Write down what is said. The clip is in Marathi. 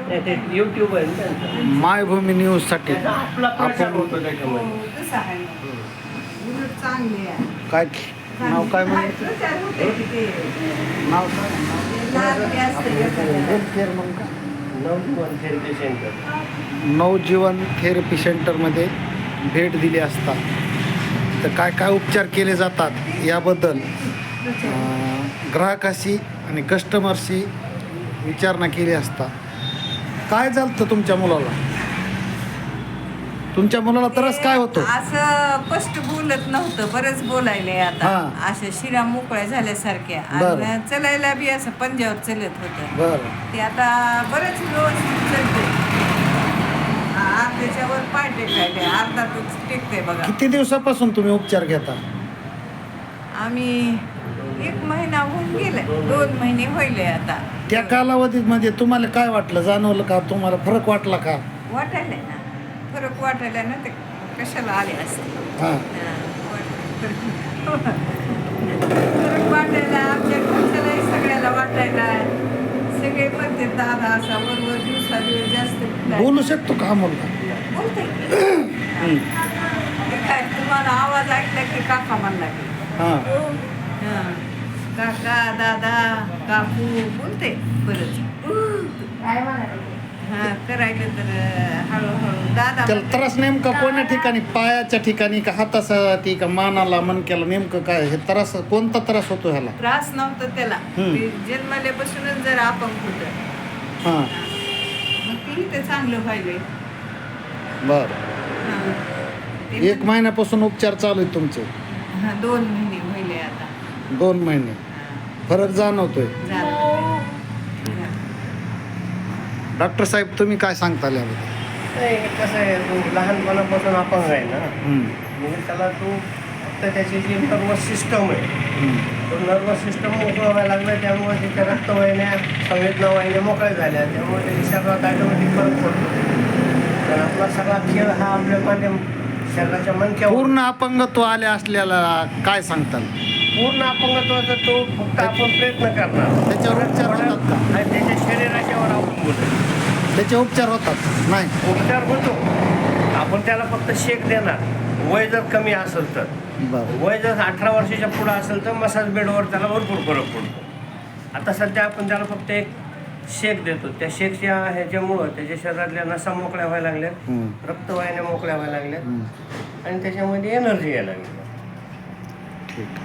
ते YouTube आहे ना त्यांचं. मायभूमी न्यूजसाठी आपला प्रचार होतो आपण त्याच्यामध्ये. कसं आहे उलट चांगली आहे. काय नाव काय म्हणायचं? प्रचार होते की ते नाव काय लाभ असते हेल्थ केअर म्हणून का? नवजीवन थेरपी सेंटर. नवजीवन थेरपी सेंटरमध्ये भेट दिली असता तर काय काय उपचार केले जातात याबद्दल ग्राहकाशी आणि कस्टमरशी विचारणा केली असता. काय झालं तर तुमच्या मुलाला त्रास काय होतो? असं स्पष्ट बोलत नव्हतं, बरंच बोलायले आता. हा. अशा शिरा मोकळ्या झाल्यासारख्या बरं. आणि चलायला बी असं पंजावर चलत होतं. बरं. ते आता बरंच व्यवस्थित चलते. त्याच्यावर पाय टेकायले अर्धा तास टेकते बघा. किती दिवसापासून तुम्ही उपचार घेता? आम्ही 1 महिना होऊन गेले, 2 महिने होईल आता. त्या कालावधीत म्हणजे तुम्हाला काय वाटलं, जाणवलं का, तुम्हाला फरक वाटला का? वाटायला ना फरक वाटायला ना, ते कशाला आले असते. हां. फरक वाटायला आमच्या घरच्यालाही सगळ्याला वाटायला. सगळे म्हणते दादा असा बरोबर दिवसादिवस जास्त बोलू शकतो का हा मुलगा? बोलते काय तुम्हाला आवाज ऐकला की काका म्हणला की हां. हां. काका दादा काकू बोलते बरंच. हां करायचं तर हळूहळू दादा त्याला त्रास नेमका कोण्या ठिकाणी, पायाच्या ठिकाणी का हातासाठी का मानाला मणक्याला, नेमकं काय हे त्रास, कोणता त्रास होतो ह्याला? त्रास नव्हतं त्याला. ते जन्मल्यापासूनच जर आपण होतं हां. मग तेही ते चांगलं व्हायलंय. बरं. हां. ते 1 महिन्यापासून उपचार चालू आहेत तुमचे? हां 2 महिने व्हायले आता. 2 महिने फरक जाणवतोय. झालं. डॉक्टर साहेब तुम्ही काय सांगताल याबद्दल? नाही, कसं आहे, तू लहानपणापासून अपंग आहे ना, हं. म्हणजे त्याला तू फक्त त्याची जी नर्वस सिस्टम आहे, हं. तो नर्वस सिस्टम मोकळं व्हायला लागलं, त्यामुळे त्याच्या रक्तवाहिन्या, संवेदना वाहिन्या मोकळ्या झाल्या, त्यामुळे त्याच्या शरीरात ऑटोमॅटिक फरक पडतो. तर आपला सगळा खेळ हा आपल्या माध्यम शरीराच्या मनक्यावर. पूर्ण अपंगत्व आले असलेला काय सांगताल? पूर्ण अपंगत्वाचा तो फक्त आपण प्रयत्न करणार. त्याच्यावर उपचार होतात का? आणि त्याच्या शरीराच्यावर अवलंबून आहे. त्याचे उपचार होतात? नाही. उपचार होतो, आपण त्याला फक्त शेक देणार. वय जर कमी असेल तर, बरं. वय जर 18 वर्षाच्या पुढं असेल तर मसाज बेडवर त्याला भरपूर फरक पडतो. आता सध्या आपण त्याला फक्त एक शेक देतो. त्या शेकच्या ह्याच्यामुळं त्याच्या शरीरातल्या नसा मोकळ्या व्हायला लागल्या, हं. रक्तवाहिन्या मोकळ्या व्हायला लागल्या हं. आणि त्याच्यामध्ये एनर्जी यायला लागली. ठीक.